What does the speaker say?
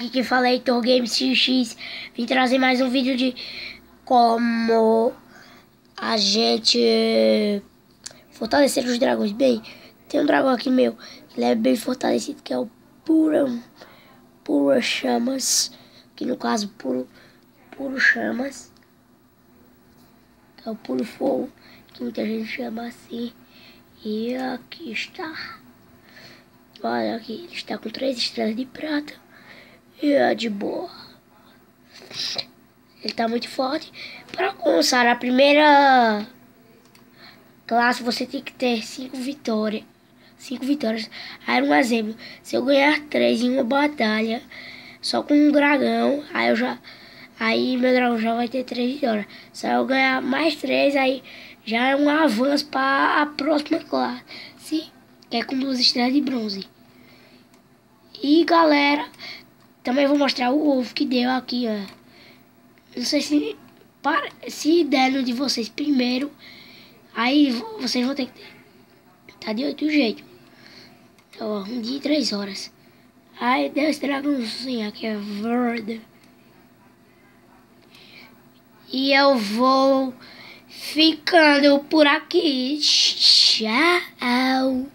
aqui quem fala é Heitor Games XX. Vim trazer mais um vídeo de como a gente fortalecer os dragões. Bem, tem um dragão aqui meu, ele é bem fortalecido, que é o Puro Chamas, que no caso Puro Chamas, que é o Puro Fogo, que muita gente chama assim. E aqui está. Olha aqui, ele está com 3 estrelas de prata. E é de boa. Ele está muito forte. Para começar a primeira classe, você tem que ter 5 vitórias. 5 vitórias. Aí, um exemplo, se eu ganhar 3 em uma batalha, só com um dragão, aí meu dragão já vai ter 3 vitórias. Se eu ganhar mais 3, aí já é um avanço para a próxima classe, que é com 2 estrelas de bronze. E galera, também vou mostrar o ovo que deu aqui, ó. Não sei se der no de vocês primeiro, aí vocês vão ter que ter. Tá de outro jeito. Ó, um dia e 3 horas. Aí deu esse dragãozinho aqui, é verde. E eu vou ficando por aqui. Tchau.